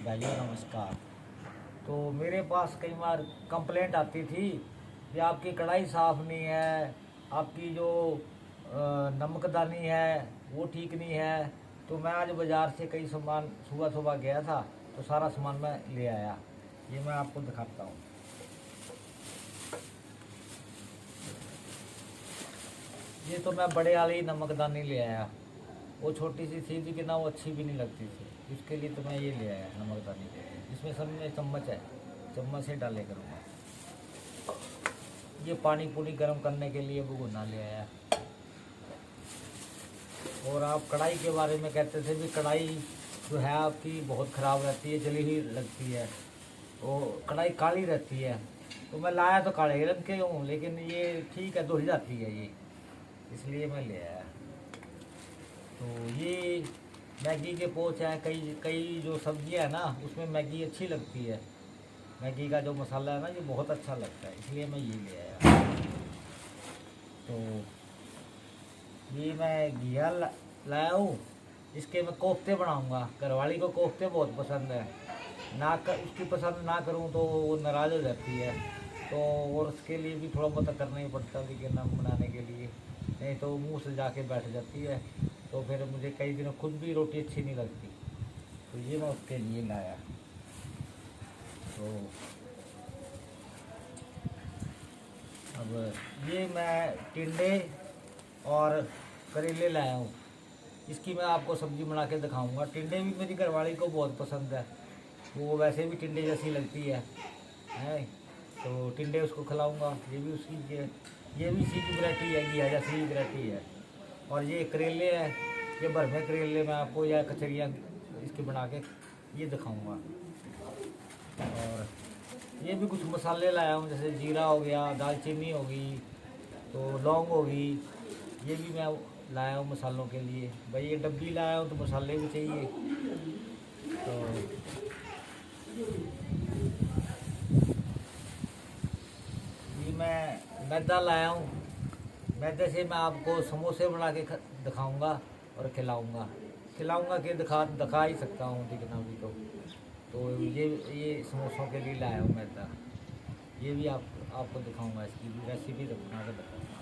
भाइयों नमस्कार। तो मेरे पास कई बार कंप्लेंट आती थी कि आपकी कढ़ाई साफ़ नहीं है, आपकी जो नमकदानी है वो ठीक नहीं है। तो मैं आज बाज़ार से कई सामान सुबह सुबह गया था, तो सारा सामान मैं ले आया। ये मैं आपको दिखाता हूँ। ये तो मैं बड़े वाली नमकदानी ले आया। वो छोटी सी थी लेकिन ना वो अच्छी भी नहीं लगती थी, इसके लिए तो मैं ये ले आया नमकदानी। इसमें सब में चम्मच है, चम्मच से डाले करूँगा। ये पानी पूरी गर्म करने के लिए भगोना ले आया। और आप कढ़ाई के बारे में कहते थे भी कढ़ाई जो है आपकी बहुत ख़राब रहती है, जली हुई लगती है, वो कढ़ाई काली रहती है। तो मैं लाया तो काले रंग के हूँ, लेकिन ये ठीक है, धुल जाती है ये, इसलिए मैं ले आया। तो ये मैगी के पोच हैं। कई कई जो सब्जियाँ है ना, उसमें मैगी अच्छी लगती है। मैगी का जो मसाला है ना, ये बहुत अच्छा लगता है, इसलिए मैं ये ले आया। तो ये मैं घिया लाया हूँ। इसके मैं कोफ्ते बनाऊँगा। घरवाली को कोफ्ते बहुत पसंद है। उसकी पसंद ना करूँ तो वो नाराज़ हो जाती है। तो और उसके लिए भी थोड़ा बहुत करना ही पड़ता है, लेकिन नाम बनाने के लिए, नहीं तो मुंह से जाके बैठ जाती है। तो फिर मुझे कई दिनों खुद भी रोटी अच्छी नहीं लगती। तो ये मैं उसके लिए लाया। तो अब ये मैं टिंडे और करेले लाया हूँ। इसकी मैं आपको सब्ज़ी बना के दिखाऊंगा। टिंडे भी मेरी घरवाली को बहुत पसंद है, वो वैसे भी टिंडे जैसी लगती है। तो टिंडे उसको खिलाऊंगा। ये भी इसी की वैरायटी है, घिया जैसी ही वैरायटी है। और ये करेले हैं, ये भरवे करेले मैं आपको या कचरियाँ इसके बना के ये दिखाऊंगा। और ये भी कुछ मसाले लाया हूँ, जैसे जीरा हो गया, दालचीनी होगी, तो लौंग होगी। ये भी मैं लाया हूँ मसालों के लिए। भाई ये डब्बी लाया हूँ तो मसाले भी चाहिए। तो ये मैं मैदा लाया हूँ। मैदे से मैं आपको समोसे बना के दिखाऊँगा और खिलाऊँगा कि दिखा ही सकता हूँ, लेकिन अभी तो ये समोसों के लिए लाया हूँ मैदा। ये भी आपको दिखाऊँगा, इसकी भी रेसिपी बना के दिखाऊँगा।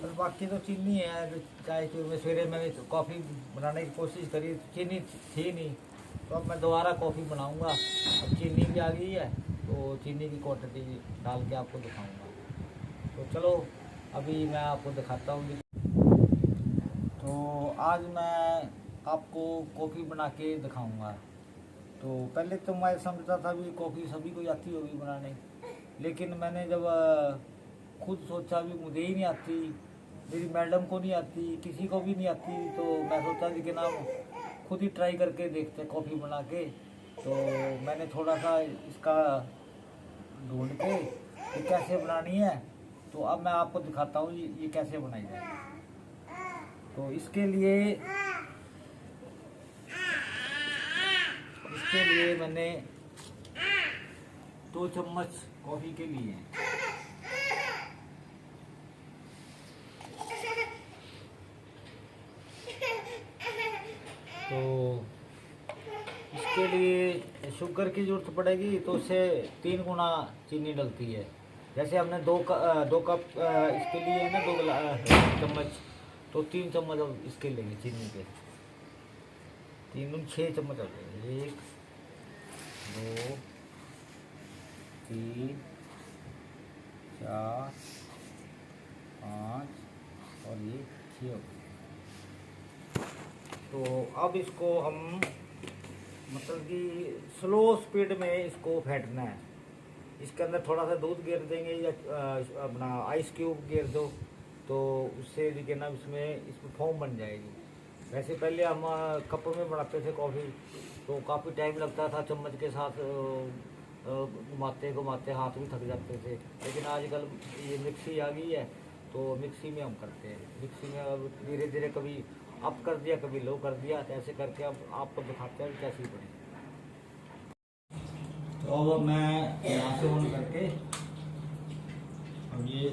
और बाकी तो चीनी है। चाय में सवेरे मैंने कॉफ़ी बनाने की कोशिश करी, चीनी थी नहीं, तो अब मैं दोबारा कॉफ़ी बनाऊंगा। अब चीनी भी आ गई है, तो चीनी की क्वांटिटी डाल के आपको दिखाऊंगा। तो चलो अभी मैं आपको दिखाता हूँ। तो आज मैं आपको कॉफ़ी बना के दिखाऊंगा। तो पहले तो मैं समझता था भी कॉफ़ी सभी को आती होगी बनाने, लेकिन मैंने जब खुद सोचा भी मुझे ही नहीं आती, मेरी मैडम को नहीं आती, किसी को भी नहीं आती, तो मैं सोचा कि ना खुद ही ट्राई करके देखते कॉफ़ी बना के। तो मैंने थोड़ा सा इसका ढूंढ के कि कैसे बनानी है, तो अब मैं आपको दिखाता हूँ ये कैसे बनाई जाए। तो इसके लिए मैंने 2 चम्मच कॉफ़ी के लिए तो इसके लिए शुगर की ज़रूरत पड़ेगी, तो उससे 3 गुना चीनी डलती है। जैसे हमने 2 कप इसके लिए है ना, 2 चम्मच, तो 3 चम्मच अब इसके लेंगे चीनी के। 3 दूनी 6 चम्मच हो जाएंगे। 1 2 3 4 5 और ये 6 हो गए। तो अब इसको हम मतलब कि स्लो स्पीड में इसको फेंटना है। इसके अंदर थोड़ा सा दूध गिर देंगे या अपना आइस क्यूब गिर दो, तो उससे देखिए ना इसमें फोम बन जाएगी। वैसे पहले हम कप में बनाते थे कॉफ़ी, तो काफ़ी टाइम लगता था, चम्मच के साथ घुमाते घुमाते हाथ भी थक जाते थे। लेकिन आजकल ये मिक्सी आ गई है, तो मिक्सी में हम करते हैं। मिक्सी में अब धीरे धीरे कभी अप कर दिया, कभी लो कर दिया, तो ऐसे करके अब आपको दिखाते हैं कैसी बनी। तो अब मैं यहाँ से ऑन करके अब ये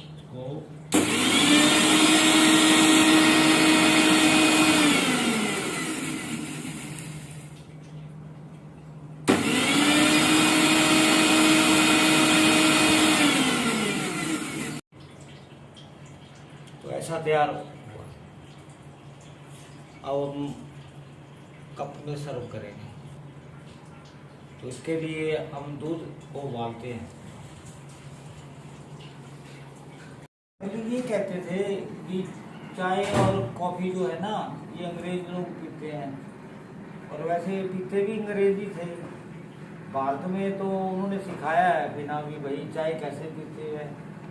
इसको तैयार हुआ। अब हम कप में सर्व करेंगे। तो इसके लिए हम दूध को उबालते हैं। पहले ये कहते थे कि चाय और कॉफ़ी जो है ना, ये अंग्रेज लोग पीते हैं, और वैसे पीते भी अंग्रेजी थे। भारत में तो उन्होंने सिखाया है बिना भी भाई चाय कैसे पीते हैं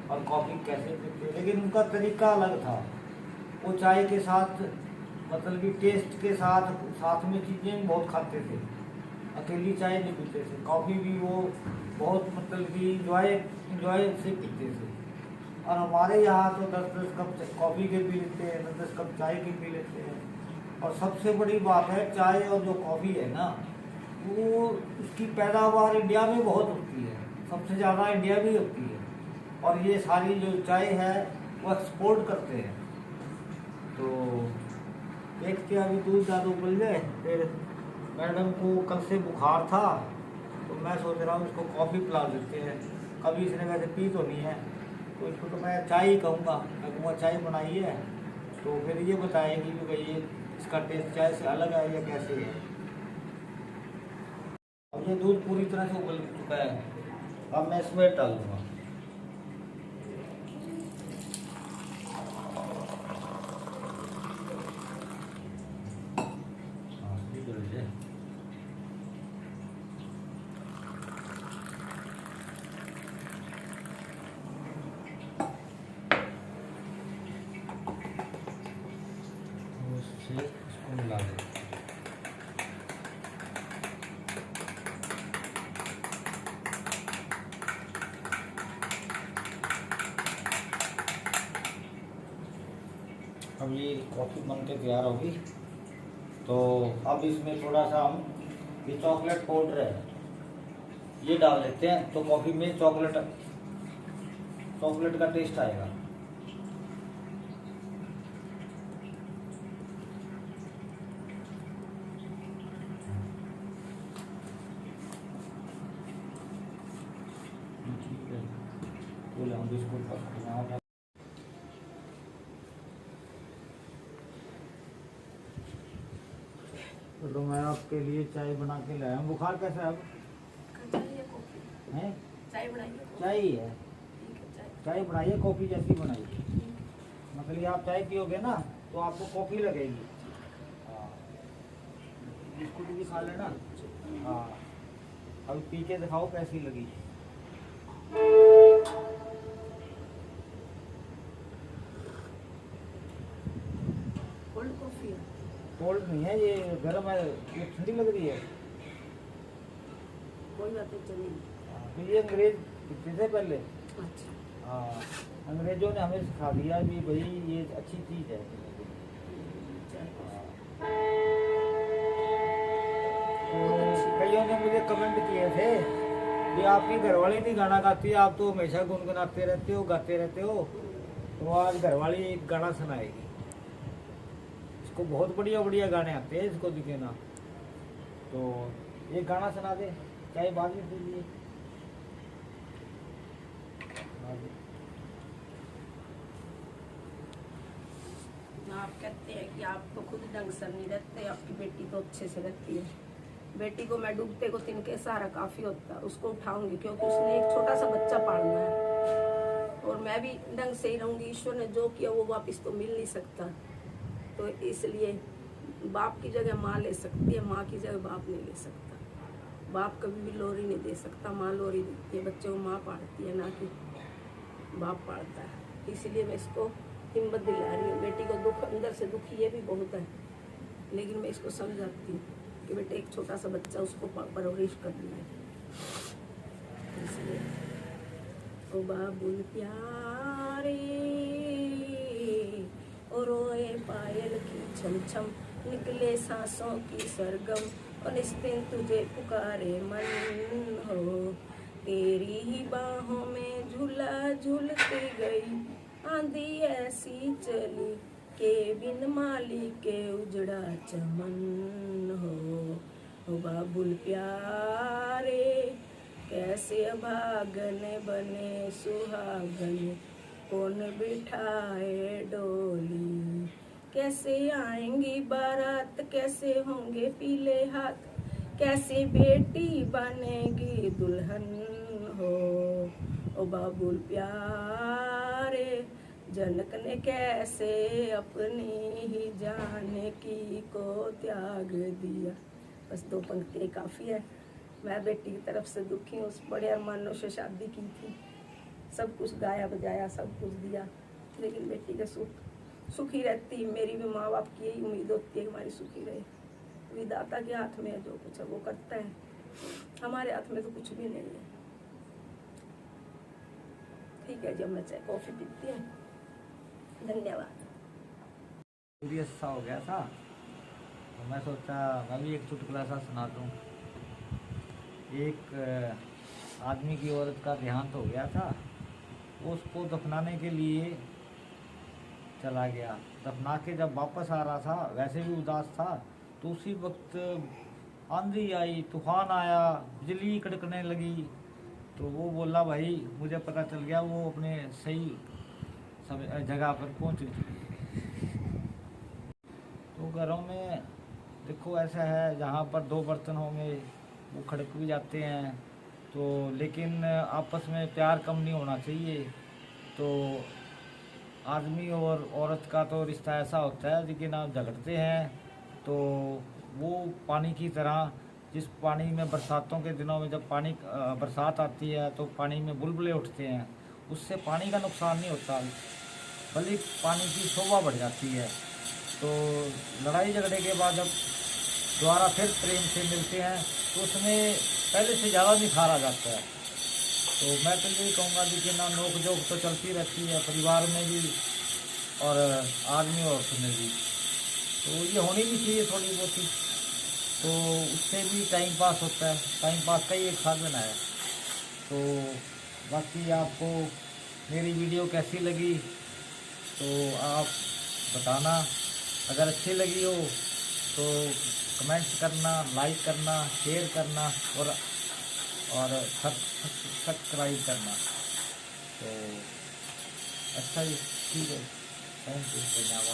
और कॉफ़ी कैसे पीते हैं, लेकिन उनका तरीका अलग था। वो चाय के साथ मतलब कि टेस्ट के साथ साथ में चीज़ें बहुत खाते थे, अकेली चाय नहीं पीते थे। कॉफ़ी भी वो बहुत मतलब कि इंजॉय से पीते थे। और हमारे यहाँ तो 10-10 कप कॉफ़ी के पी लेते हैं, 10-10 कप चाय के पी लेते हैं। और सबसे बड़ी बात है, चाय और जो कॉफ़ी है ना, वो उसकी पैदावार इंडिया में बहुत होती है, सबसे ज़्यादा इंडिया में होती है। और ये सारी जो चाय है वो एक्सपोर्ट करते हैं। तो देखते हैं, अभी दूध ज़्यादा उबल जाए। फिर मैडम को कल से बुखार था, तो मैं सोच रहा हूँ इसको कॉफ़ी पिला देते हैं। कभी इसने वैसे पी तो नहीं है, तो इसको तो मैं चाय ही कहूँगा। मैं कहूँगा चाय बनाई है, तो फिर ये बताएगी कि भाई ये इसका टेस्ट चाय से अलग है या कैसे है। अब ये दूध पूरी तरह से उबल चुका है, अब मैं इसमें डाल दूँगा। इसको मिला दें। अब ये कॉफ़ी बन के तैयार होगी, तो अब इसमें थोड़ा सा हम ये चॉकलेट पाउडर है ये डाल लेते हैं, तो कॉफ़ी में चॉकलेट का टेस्ट आएगा। तो मैं आपके लिए चाय बना के लाया हूँ। बुखार कैसा है अब? हैं? चाय ही है। चाय बनाइए, कॉफ़ी जैसी बनाइए। मतलब आप चाय पियोगे ना तो आपको कॉफ़ी लगेगी। हाँ, बिस्कुट भी खा लेना। हाँ, अभी पी के दिखाओ कैसी लगी। कोल्ड कॉफी है? कोल्ड नहीं है, ये गर्म है। ये ठंडी लग रही है। कोई बात नहीं, चलेगी। तो ये अंग्रेज पीते थे पहले। अच्छा। हाँ, अंग्रेजों ने हमें सिखा दिया कि भाई ये अच्छी चीज़ है। तो कईयों ने मुझे कमेंट किए थे कि आपकी घरवाली नहीं गाना गाती, आप तो हमेशा गुनगुनाते रहते हो, गाते रहते हो। तो आज घरवाली एक गाना सुनाएगी। इसको बहुत बढ़िया बढ़िया गाने आते हैं, इसको दिखे ना। तो ये गाना सुना दे, चाहे बाद में दीजिए। आप कहते हैं कि आप तो खुद ढंग से नहीं रहते, आपकी बेटी तो अच्छे से रहती है। बेटी को मैं डूबते को तिनके सहारा काफी होता है, उसको उठाऊंगी, क्योंकि उसने एक छोटा सा बच्चा पालना है। और मैं भी ढंग से ही रहूंगी। ईश्वर ने जो किया वो वापस तो मिल नहीं सकता, तो इसलिए बाप की जगह माँ ले सकती है, माँ की जगह बाप नहीं ले सकता। बाप कभी भी लोरी नहीं दे सकता, माँ लोरी देती है। बच्चे को माँ पालती है, ना कि बाप पालता है। इसलिए मैं इसको हिम्मत दिला रही हूँ। बेटी को दुख, अंदर से दुख ये भी बहुत है, लेकिन मैं इसको समझाती हूँ कि बेटे एक छोटा सा बच्चा, उसको परवरिश करनी है। इसलिए ओ बाबुल प्यारे, और रोए पायल की छम छम, निकले सांसों की सरगम, और इस दिन तुझे पुकारे मन हो। तेरी ही बाहों में झूला झूलती गई, आंधी ऐसी चली के बिन माली के उजड़ा चमन हो। बाबुल प्यारे, कैसे अभागन बने सुहागन, कौन बिठाए डोली, कैसे आएंगी बारात, कैसे होंगे पीले हाथ, कैसी बेटी बनेगी दुल्हन हो। ओ बाबुल प्यारे, जनक ने कैसे अपनी ही जान की को त्याग दिया। बस 2 पंक्तियाँ काफ़ी है। मैं बेटी की तरफ से दुखी हूँ, उस बड़े अरमानों से शादी की थी, सब कुछ गाया बजाया, सब कुछ दिया, लेकिन बेटी का सुखी रहती। मेरी भी माँ बाप की यही उम्मीद होती है कि हमारी सुखी रहे। विधाता के हाथ में है, जो कुछ है वो करता है, हमारे हाथ में तो कुछ भी नहीं है। ठीक है जी, अब मैं चाय कॉफ़ी पीती हूँ। धन्यवाद। सीरियस सा हो गया था तो मैं सोचा मैं भी एक चुटकुला सा सुना दूँ। एक आदमी की औरत का देहांत हो गया था, उसको दफनाने के लिए चला गया। दफना के जब वापस आ रहा था, वैसे भी उदास था, तो उसी वक्त आंधी आई, तूफान आया, बिजली कड़कने लगी। तो वो बोला भाई मुझे पता चल गया, वो अपने सही समय जगह पर पहुंच गई। तो घरों में देखो ऐसा है, जहाँ पर 2 बर्तन होंगे वो खड़क भी जाते हैं, तो लेकिन आपस में प्यार कम नहीं होना चाहिए। तो आदमी और औरत का तो रिश्ता ऐसा होता है, लेकिन आप झगड़ते हैं तो वो पानी की तरह, जिस पानी में बरसातों के दिनों में जब बरसात आती है तो पानी में बुलबुले उठते हैं, उससे पानी का नुकसान नहीं होता, बल्कि पानी की शोभा बढ़ जाती है। तो लड़ाई झगड़े के बाद जब दोबारा फिर प्रेम से मिलते हैं तो उसमें पहले से ज़्यादा निखार आ जाता है। तो मैं तो यही कहूँगा कि ना, नोक झोंक तो चलती रहती है परिवार में भी और आदमी औरत में भी, तो ये होनी भी चाहिए थोड़ी बहुत ही, तो उससे भी टाइम पास होता है। टाइम पास का ही एक साधन है। तो बाकी आपको मेरी वीडियो कैसी लगी तो आप बताना। अगर अच्छी लगी हो तो कमेंट करना, लाइक करना, शेयर करना और सब्सक्राइब करना। तो अच्छा जी, ठीक है, थैंक यू, धन्यवाद।